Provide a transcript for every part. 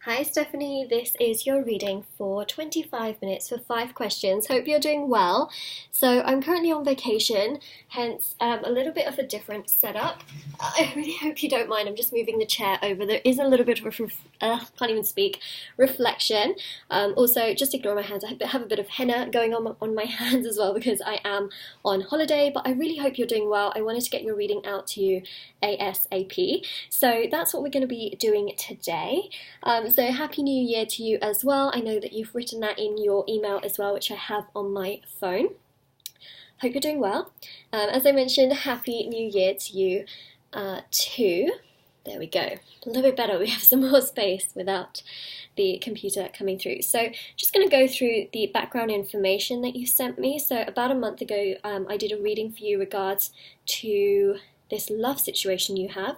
Hi Stephanie, this is your reading for 25 minutes for 5 questions. Hope you're doing well. So I'm currently on vacation, hence a little bit of a different setup. I really hope you don't mind. I'm just moving the chair over. There is a little bit of can't even speak, reflection. Also, just ignore my hands. I have a bit of henna going on my hands as well because I am on holiday, but I really hope you're doing well. I wanted to get your reading out to you ASAP. So that's what we're going to be doing today. So Happy New Year to you as well. I know that you've written that in your email as well, which I have on my phone. Hope you're doing well. As I mentioned, Happy New Year to you too. There we go. A little bit better. We have some more space without the computer coming through. So just going to go through the background information that you sent me. So about a month ago, I did a reading for you regards to this love situation you have.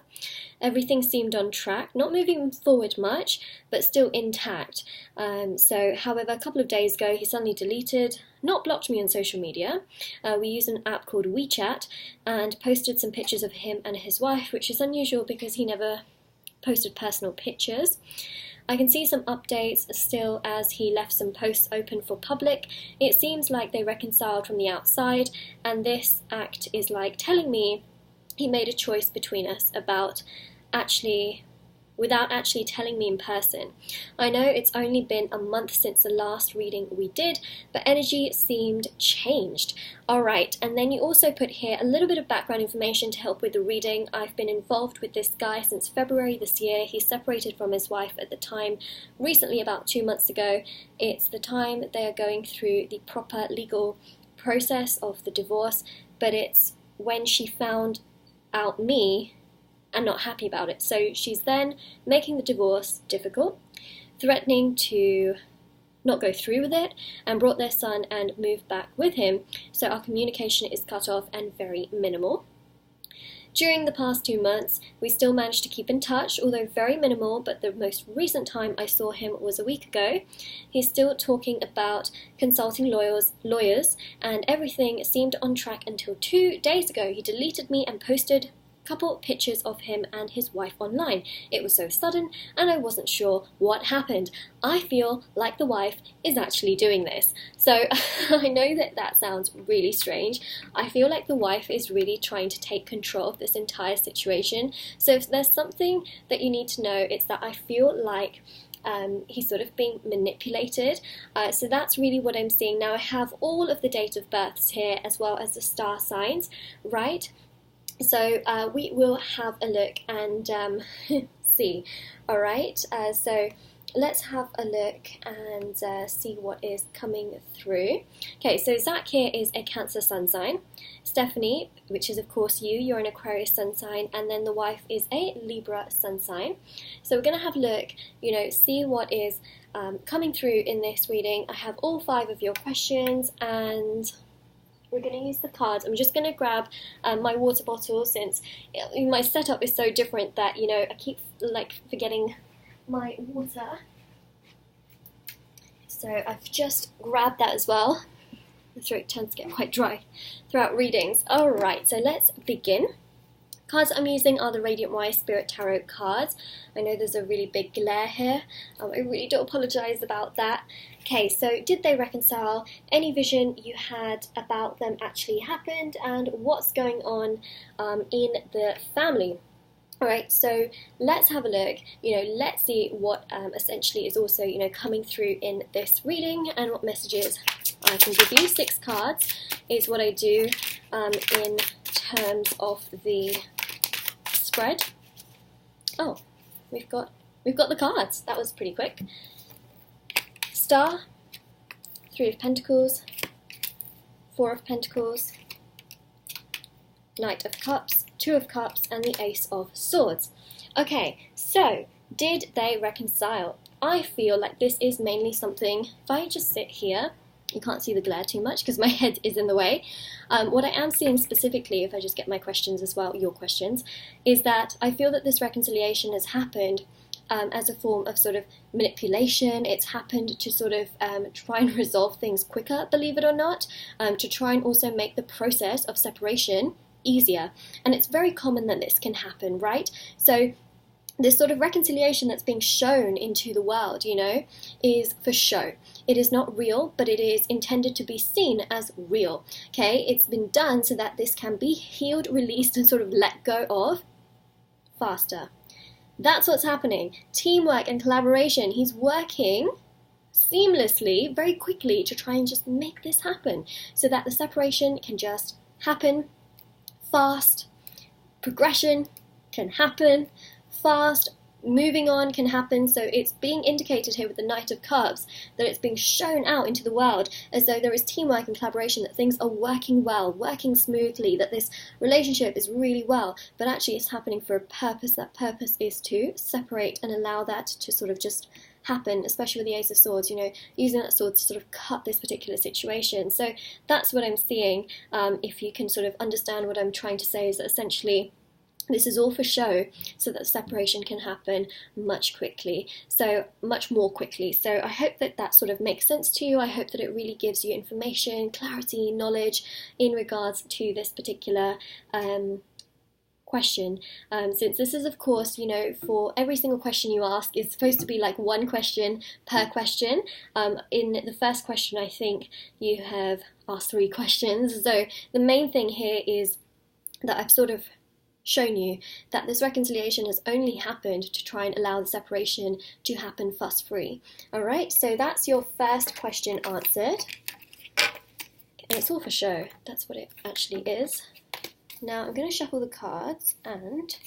Everything seemed on track, not moving forward much, but still intact. However, a couple of days ago, he suddenly deleted, not blocked me on social media. We use an app called WeChat and posted some pictures of him and his wife, which is unusual because he never posted personal pictures. I can see some updates still as he left some posts open for public. It seems like they reconciled from the outside, and this act is like telling me he made a choice between us without actually telling me in person. I know it's only been a month since the last reading we did, but energy seemed changed. Alright, and then you also put here a little bit of background information to help with the reading. I've been involved with this guy since February this year. He separated from his wife at the time, recently about 2 months ago. It's the time they are going through the proper legal process of the divorce, but it's when she found out me and not happy about it. So she's then making the divorce difficult, threatening to not go through with it, and brought their son and moved back with him. So our communication is cut off and very minimal. During the past 2 months, we still managed to keep in touch, although very minimal, but the most recent time I saw him was a week ago. He's still talking about consulting lawyers, and everything seemed on track until 2 days ago. He deleted me and posted couple pictures of him and his wife online. It was so sudden and I wasn't sure what happened. I feel like the wife is actually doing this. So I know that sounds really strange. I feel like the wife is really trying to take control of this entire situation. So if there's something that you need to know, it's that I feel like he's sort of being manipulated. So that's really what I'm seeing. Now I have all of the date of births here as well as the star signs, right? So we will have a look and see. Alright, so let's have a look and see what is coming through. Okay, so Zach here is a Cancer sun sign. Stephanie, which is of course you're an Aquarius sun sign, and then the wife is a Libra sun sign. So we're going to have a look, see what is coming through in this reading. I have all 5 of your questions and we're going to use the cards. I'm just going to grab my water bottle since my setup is so different that, I keep forgetting my water. So I've just grabbed that as well. The throat tends to get quite dry throughout readings. Alright, so let's begin. Cards I'm using are the Radiant Wise Spirit Tarot cards. I know there's a really big glare here. I really do apologise about that. Okay, so did they reconcile? Any vision you had about them actually happened? And what's going on in the family? Alright, so let's have a look. Let's see what essentially is also, coming through in this reading and what messages I can give you. 6 cards is what I do in terms of the spread. Oh, we've got the cards. That was pretty quick. Star, 3 of Pentacles, 4 of Pentacles, Knight of Cups, 2 of Cups, and the Ace of Swords. Okay, so did they reconcile? I feel like this is mainly something, if I just sit here, you can't see the glare too much because my head is in the way. What I am seeing specifically, if I just get my questions as well, your questions, is that I feel that this reconciliation has happened as a form of sort of manipulation. It's happened to sort of try and resolve things quicker, believe it or not, to try and also make the process of separation easier. And it's very common that this can happen, right? So this sort of reconciliation that's being shown into the world, is for show. It is not real, but it is intended to be seen as real. Okay, it's been done so that this can be healed, released, and sort of let go of faster. That's what's happening. Teamwork and collaboration. He's working seamlessly, very quickly, to try and just make this happen so that the separation can just happen fast. Progression can happen fast. Moving on can happen. So it's being indicated here with the Knight of Cups that it's being shown out into the world as though there is teamwork and collaboration, that things are working well, working smoothly, that this relationship is really well, but actually it's happening for a purpose. That purpose is to separate and allow that to sort of just happen, especially with the Ace of Swords, using that sword to sort of cut this particular situation. So that's what I'm seeing. If you can sort of understand what I'm trying to say, is that essentially this is all for show so that separation can happen much more quickly. So I hope that that sort of makes sense to you. I hope that it really gives you information, clarity, knowledge in regards to this particular question, since this is, of course, for every single question you ask is supposed to be like one question per question. In the first question, I think you have asked 3 questions. So the main thing here is that I've sort of shown you that this reconciliation has only happened to try and allow the separation to happen fuss-free. Alright, so that's your first question answered. And it's all for show. That's what it actually is. Now I'm going to shuffle the cards and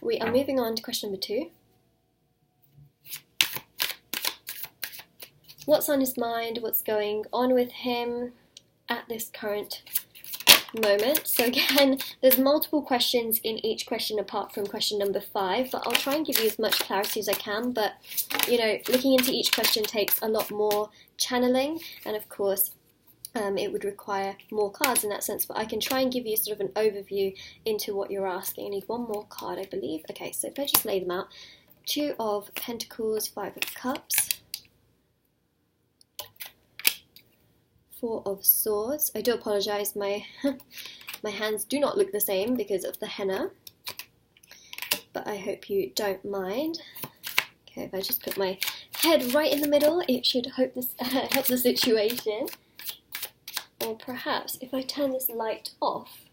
we are moving on to question number 2. What's on his mind? What's going on with him at this current moment? So again, there's multiple questions in each question apart from question number 5, but I'll try and give you as much clarity as I can. But looking into each question takes a lot more channeling, and of course it would require more cards in that sense, but I can try and give you sort of an overview into what you're asking. I need one more card, I believe. Okay, so if I just lay them out: 2 of Pentacles, 5 of Cups, 4 of Swords. I do apologise, my hands do not look the same because of the henna, but I hope you don't mind. Okay, if I just put my head right in the middle, it should help the situation. Or perhaps if I turn this light off,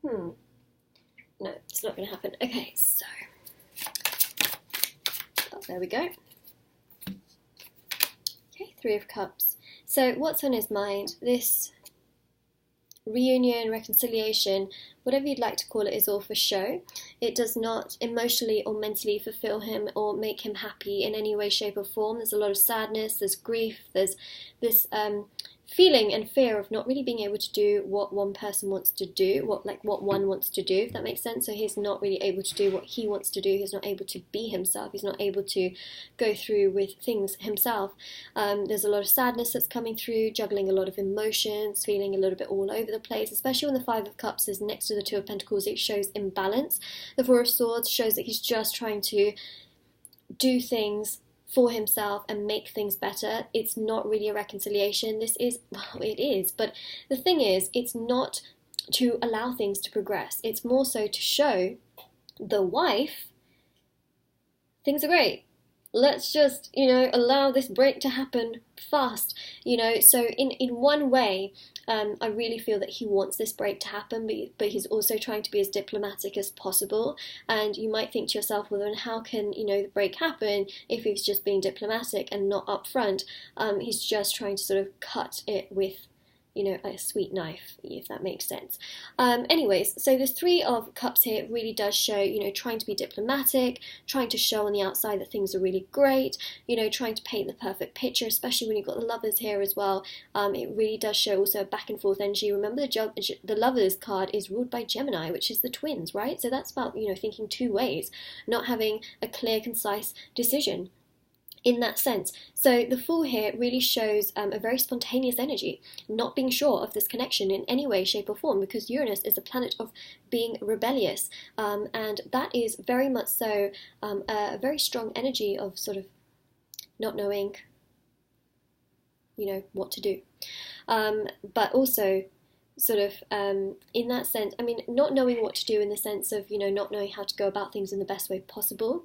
no, it's not going to happen. Okay, so there we go. Okay, 3 of Cups. So what's on his mind? This reunion, reconciliation, whatever you'd like to call it, is all for show. It does not emotionally or mentally fulfill him or make him happy in any way, shape or form. There's a lot of sadness, there's grief, there's this feeling and fear of not really being able to do what one person wants to do, what one wants to do, if that makes sense. So he's not really able to do what he wants to do. He's not able to be himself. He's not able to go through with things himself. There's a lot of sadness that's coming through, juggling a lot of emotions, feeling a little bit all over the place, especially when the 5 of Cups is next to the 2 of Pentacles. It shows imbalance. The 4 of Swords shows that he's just trying to do things for himself and make things better. It's not really a reconciliation. This is, well, it is, but the thing is, it's not to allow things to progress. It's more so to show the wife things are great. Let's just, allow this break to happen fast, So in one way, I really feel that he wants this break to happen, but he's also trying to be as diplomatic as possible. And you might think to yourself, well, then how can, the break happen if he's just being diplomatic and not upfront? He's just trying to sort of cut it with, a sweet knife, if that makes sense. Anyways, so the 3 of Cups here really does show, trying to be diplomatic, trying to show on the outside that things are really great, trying to paint the perfect picture, especially when you've got the Lovers here as well. It really does show also a back and forth energy. Remember, the Lovers card is ruled by Gemini, which is the twins, right? So that's about, thinking 2 ways, not having a clear, concise decision. in that sense. So the Fool here really shows a very spontaneous energy, not being sure of this connection in any way, shape, or form, because Uranus is a planet of being rebellious, and that is very much so a very strong energy of sort of not knowing, what to do. But also sort of in that sense, I mean, not knowing what to do in the sense of, not knowing how to go about things in the best way possible.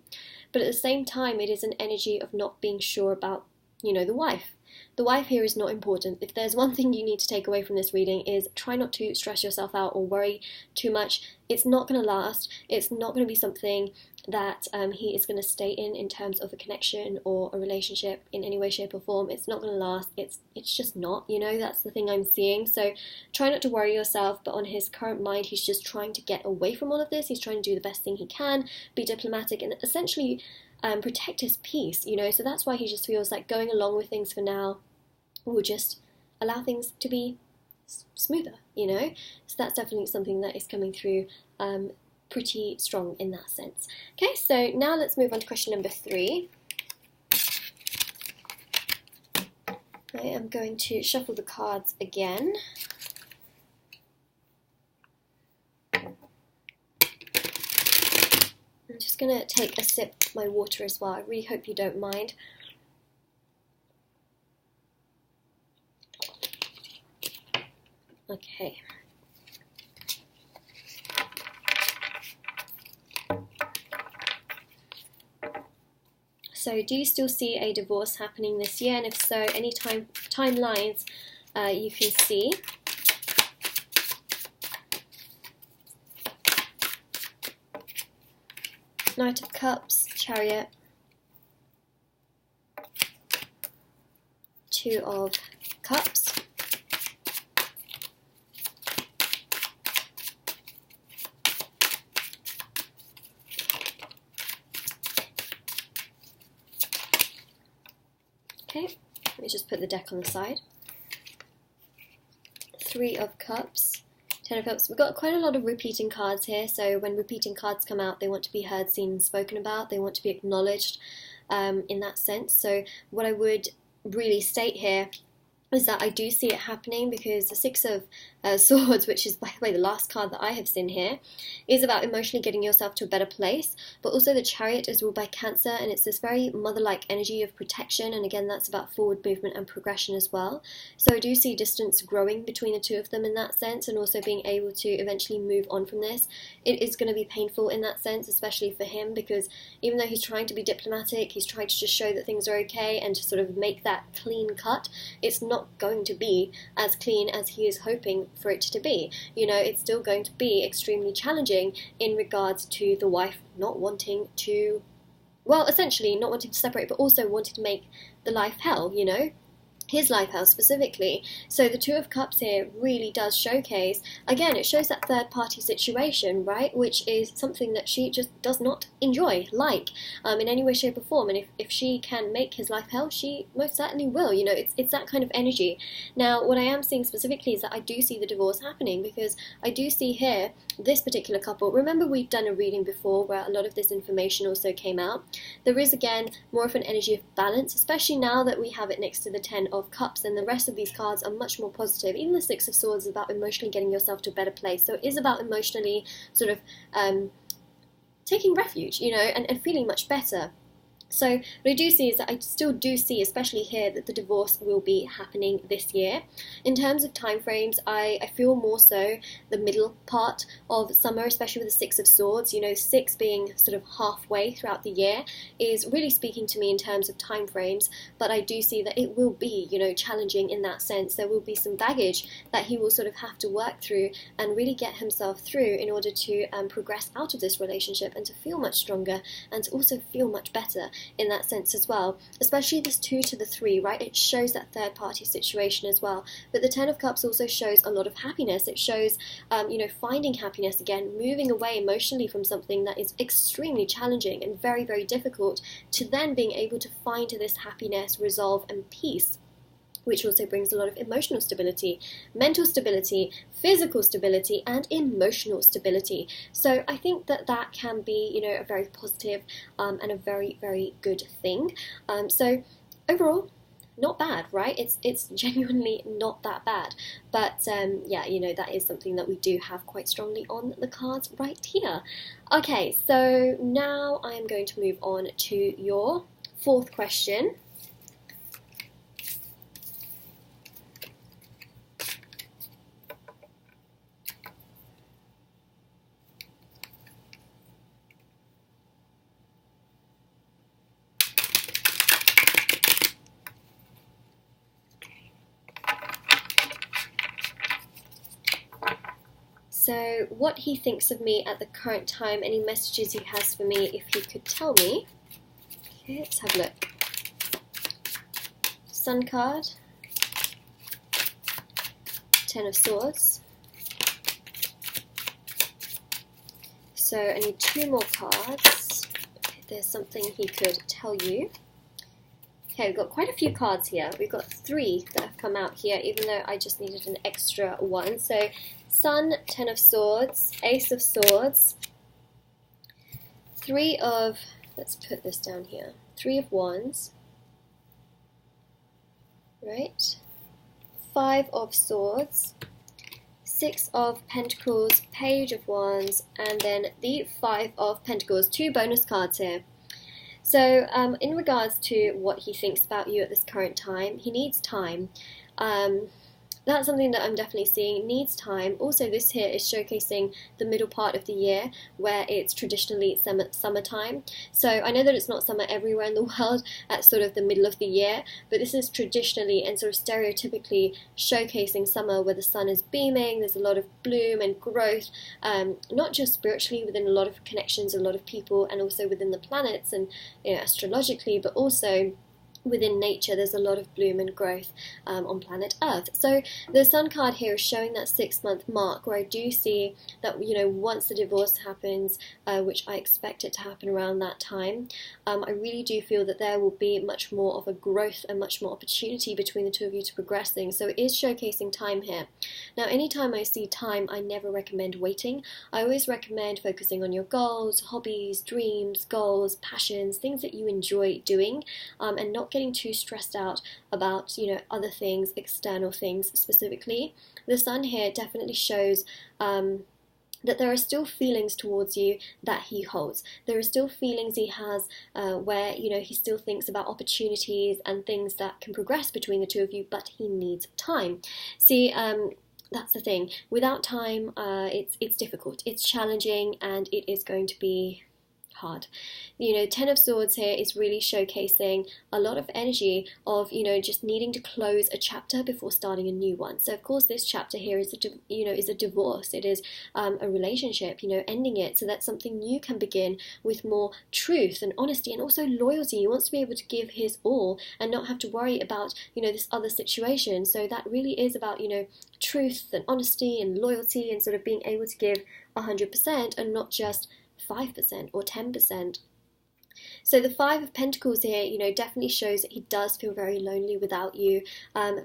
But at the same time, it is an energy of not being sure about, the wife. The wife here is not important. If there's one thing you need to take away from this reading is try not to stress yourself out or worry too much. It's not going to last. It's not going to be something that he is going to stay in terms of a connection or a relationship in any way, shape or form. It's not going to last. It's just not, that's the thing I'm seeing. So try not to worry yourself, but on his current mind, he's just trying to get away from all of this. He's trying to do the best thing he can, be diplomatic, and essentially protect his peace, so that's why he just feels like going along with things for now will just allow things to be smoother, so that's definitely something that is coming through pretty strong in that sense. Okay, so now let's move on to question number 3. I am going to shuffle the cards again. I'm just going to take a sip of my water as well. I really hope you don't mind. Okay. So do you still see a divorce happening this year? And if so, any timelines you can see. Knight of Cups, Chariot, 2 of Cups, okay, let me just put the deck on the side, 3 of Cups, 10 of Cups. We've got quite a lot of repeating cards here, so when repeating cards come out, they want to be heard, seen, and spoken about. They want to be acknowledged in that sense. So what I would really state here is that I do see it happening, because the 6 of Swords, which is, by the way, the last card that I have seen here, is about emotionally getting yourself to a better place. But also the Chariot is ruled by Cancer, and it's this very mother-like energy of protection, and again, that's about forward movement and progression as well. So I do see distance growing between the two of them in that sense, and also being able to eventually move on from this. It is going to be painful in that sense, especially for him, because even though he's trying to be diplomatic, he's trying to just show that things are okay and to sort of make that clean cut, it's not going to be as clean as he is hoping for it to be. It's still going to be extremely challenging in regards to the wife not wanting to, well, essentially not wanting to separate, but also wanting to make the life hell, his life hell specifically. So the 2 of Cups here really does showcase, again, it shows that third party situation, right, which is something that she just does not enjoy, in any way, shape or form. And if she can make his life hell, she most certainly will. It's that kind of energy. Now, what I am seeing specifically is that I do see the divorce happening, because I do see here this particular couple. Remember, we've done a reading before where a lot of this information also came out. There is, again, more of an energy of balance, especially now that we have it next to the 10 of Cups, and the rest of these cards are much more positive. Even the 6 of Swords is about emotionally getting yourself to a better place. So it is about emotionally sort of taking refuge, and feeling much better. So what I do see is that I still do see, especially here, that the divorce will be happening this year. In terms of time frames, I feel more so the middle part of summer, especially with the 6 of Swords. 6 being sort of halfway throughout the year is really speaking to me in terms of time frames. But I do see that it will be, challenging in that sense. There will be some baggage that he will sort of have to work through and really get himself through in order to progress out of this relationship and to feel much stronger and to also feel much better in that sense as well. Especially this 2 to the 3, right? It shows that third party situation as well. But the 10 of Cups also shows a lot of happiness. It shows, finding happiness again, moving away emotionally from something that is extremely challenging and very, very difficult, to then being able to find this happiness, resolve, and peace. which also brings a lot of emotional stability, mental stability, physical stability, and emotional stability. So I think that that can be, you know, a very positive and a very, very good thing. So overall, not bad, right? It's genuinely not that bad. But yeah, you know, that is something that we do have quite strongly on the cards right here. Okay, so now I am going to move on to your fourth question. So, what he thinks of me at the current time, any messages he has for me, if he could tell me. Okay, let's have a look. Sun card, Ten of Swords. So, I need two more cards. If there's something he could tell you. Okay, we've got quite a few cards here. We've got 3 that have come out here, even though I just needed an extra one. So, Sun, Ten of Swords, Ace of Swords, 3 of, let's put this down here, 3 of Wands, right, 5 of Swords, 6 of Pentacles, Page of Wands, and then the 5 of Pentacles, 2 bonus cards here. So in regards to what he thinks about you at this current time, he needs time. That's something that I'm definitely seeing, needs time. Also, this here is showcasing the middle part of the year where it's traditionally summertime. So I know that it's not summer everywhere in the world at sort of the middle of the year, but this is traditionally and sort of stereotypically showcasing summer where the sun is beaming, there's a lot of bloom and growth, not just spiritually within a lot of connections, a lot of people, and also within the planets and, you know, astrologically, but also within nature. There's a lot of bloom and growth on planet Earth. So the Sun card here is showing that 6-month mark where I do see that, you know, once the divorce happens, which I expect it to happen around that time, I really do feel that there will be much more of a growth and much more opportunity between the two of you to progress things. So it is showcasing time here. Now, anytime I see time, I never recommend waiting. I always recommend focusing on your goals, hobbies, dreams, goals, passions, things that you enjoy doing, and not getting too stressed out about, you know, other things, external things specifically. The Sun here definitely shows that there are still feelings towards you that he holds. There are still feelings he has where, you know, he still thinks about opportunities and things that can progress between the two of you, but he needs time. See, that's the thing. Without time, it's difficult. It's challenging, and it is going to be hard. You know, Ten of Swords here is really showcasing a lot of energy of, you know, just needing to close a chapter before starting a new one. So of course this chapter here is a divorce. It is a relationship, you know, ending it so that something new can begin with more truth and honesty and also loyalty. He wants to be able to give his all and not have to worry about, you know, this other situation. So that really is about, you know, truth and honesty and loyalty and sort of being able to give 100% and not just 5% or 10%. So the Five of Pentacles here, you know, definitely shows that he does feel very lonely without you.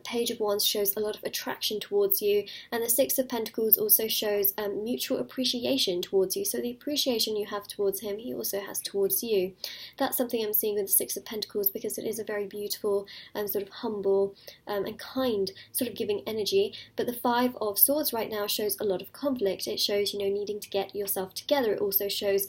Page of Wands shows a lot of attraction towards you, and the Six of Pentacles also shows mutual appreciation towards you. So the appreciation you have towards him, he also has towards you. That's something I'm seeing with the Six of Pentacles, because it is a very beautiful sort of humble and kind sort of giving energy. But the Five of Swords right now shows a lot of conflict. It shows, you know, needing to get yourself together. It also shows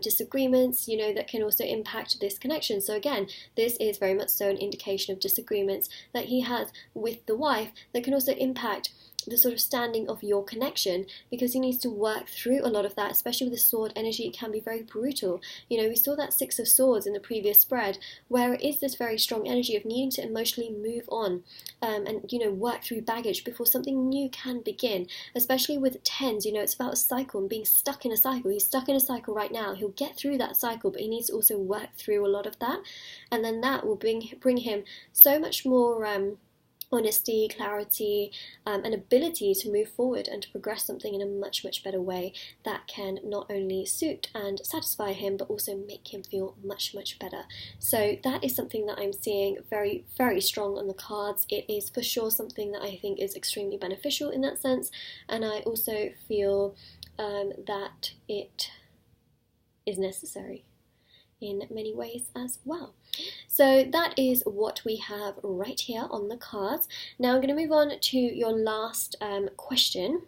disagreements, you know, that can also impact this connection. So again, this is very much so an indication of disagreements that he has with the wife that can also impact the sort of standing of your connection, because he needs to work through a lot of that, especially with the sword energy. It can be very brutal. You know, we saw that Six of Swords in the previous spread, where it is this very strong energy of needing to emotionally move on and, you know, work through baggage before something new can begin, especially with tens. You know, it's about a cycle and being stuck in a cycle. He's stuck in a cycle right now. He'll get through that cycle, but he needs to also work through a lot of that, and then that will bring him so much more honesty, clarity, and ability to move forward and to progress something in a much, much better way that can not only suit and satisfy him, but also make him feel much, much better. So that is something that I'm seeing very, very strong on the cards. It is for sure something that I think is extremely beneficial in that sense, and I also feel that it is necessary in many ways as well. So that is what we have right here on the cards. Now I'm going to move on to your last question,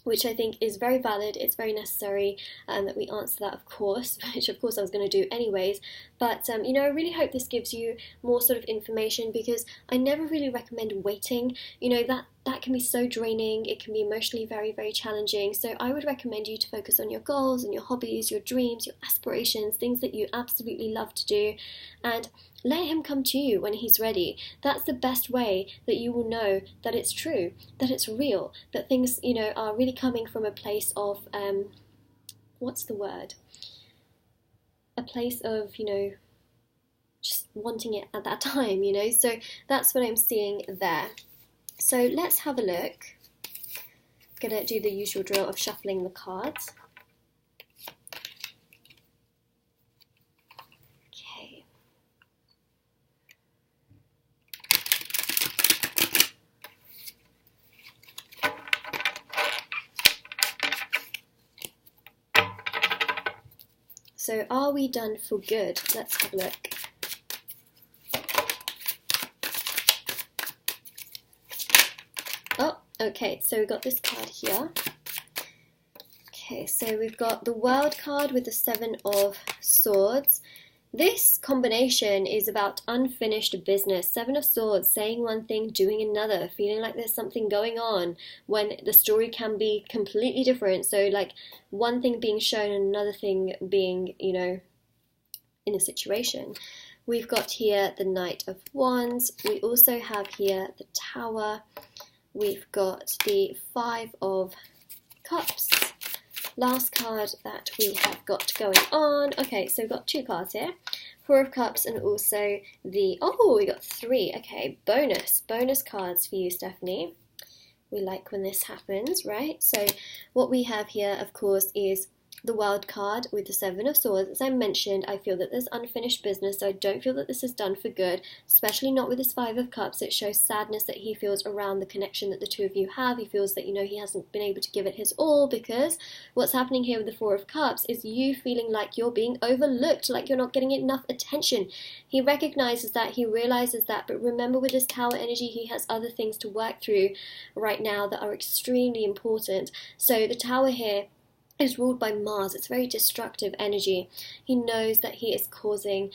which I think is very valid. It's very necessary that we answer that, of course, which of course I was going to do anyways. But, you know, I really hope this gives you more sort of information, because I never really recommend waiting. You know, that can be so draining. It can be emotionally very, very challenging. So I would recommend you to focus on your goals and your hobbies, your dreams, your aspirations, things that you absolutely love to do, and let him come to you when he's ready. That's the best way that you will know that it's true, that it's real, that things, you know, are really coming from a place of, what's the word? A place of, you know, just wanting it at that time, you know. So that's what I'm seeing there. So let's have a look. I'm going to do the usual drill of shuffling the cards. Okay. So are we done for good? Let's have a look. Oh, okay, so we've got this card here. Okay, so we've got the World card with the Seven of Swords. This combination is about unfinished business. Seven of Swords, saying one thing, doing another, feeling like there's something going on when the story can be completely different. So like one thing being shown and another thing being, you know, in a situation. We've got here the Knight of Wands. We also have here the Tower. We've got the Five of Cups. Last card that we have got going on. Okay, so we've got two cards here. Four of Cups and also the... Oh, we got three. Okay, bonus cards for you, Stephanie. We like when this happens, right? So what we have here, of course, is the World card with the Seven of Swords. As I mentioned, I feel that there's unfinished business, so I don't feel that this is done for good, especially not with this Five of Cups. It shows sadness that he feels around the connection that the two of you have. He feels that, you know, he hasn't been able to give it his all, because what's happening here with the Four of Cups is you feeling like you're being overlooked, like you're not getting enough attention. He recognizes that, he realizes that, but remember, with this Tower energy, he has other things to work through right now that are extremely important. So the Tower here is ruled by Mars. It's very destructive energy. He knows that he is causing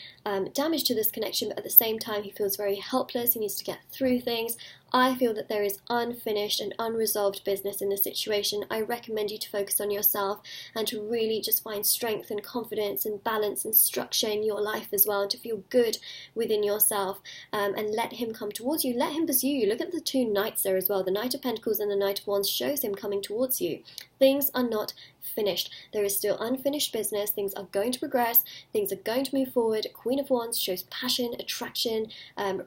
damage to this connection, but at the same time he feels very helpless. He needs to get through things. I feel that there is unfinished and unresolved business in this situation. I recommend you to focus on yourself and to really just find strength and confidence and balance and structure in your life as well, and to feel good within yourself, and let him come towards you. Let him pursue you. Look at the two knights there as well. The Knight of Pentacles and the Knight of Wands shows him coming towards you. Things are not finished. There is still unfinished business. Things are going to progress. Things are going to move forward. Queen of Wands shows passion, attraction,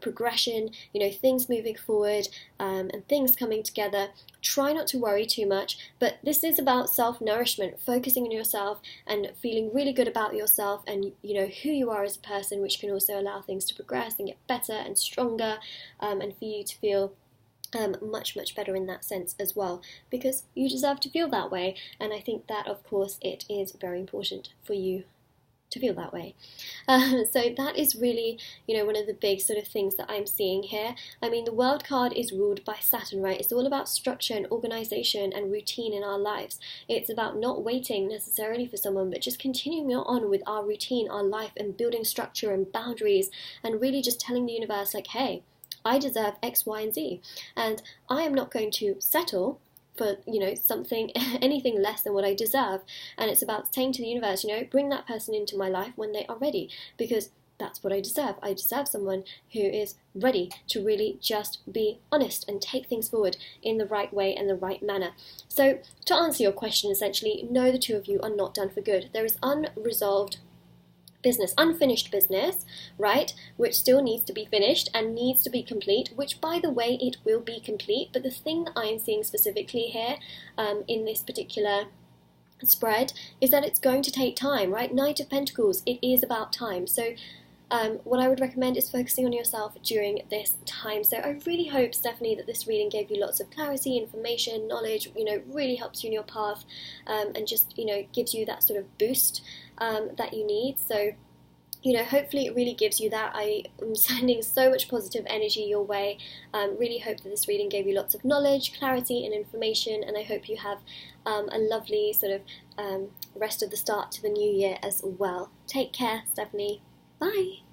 progression, you know, things moving forward, and things coming together. Try not to worry too much, but this is about self-nourishment, focusing on yourself and feeling really good about yourself and, you know, who you are as a person, which can also allow things to progress and get better and stronger, and for you to feel much, much better in that sense as well, because you deserve to feel that way. And I think that, of course, it is very important for you to feel that way. So that is really, you know, one of the big sort of things that I'm seeing here. I mean, the World card is ruled by Saturn, right? It's all about structure and organization and routine in our lives. It's about not waiting necessarily for someone, but just continuing on with our routine, our life, and building structure and boundaries, and really just telling the universe, like, hey, I deserve X, Y, and Z, and I am not going to settle for, you know, something, anything less than what I deserve. And it's about saying to the universe, you know, bring that person into my life when they are ready, because that's what I deserve. I deserve someone who is ready to really just be honest and take things forward in the right way and the right manner. So to answer your question, essentially, no, the two of you are not done for good. There is unresolved business, unfinished business, right, which still needs to be finished and needs to be complete, which by the way, it will be complete. But the thing that I am seeing specifically here in this particular spread is that it's going to take time, right? Knight of Pentacles, it is about time. So what I would recommend is focusing on yourself during this time. So I really hope, Stephanie, that this reading gave you lots of clarity, information, knowledge, really helps you in your path, and just, gives you that sort of boost that you need. So, hopefully it really gives you that. I am sending so much positive energy your way. Really hope that this reading gave you lots of knowledge, clarity, and information, and I hope you have a lovely sort of rest of the start to the new year as well. Take care, Stephanie. Bye!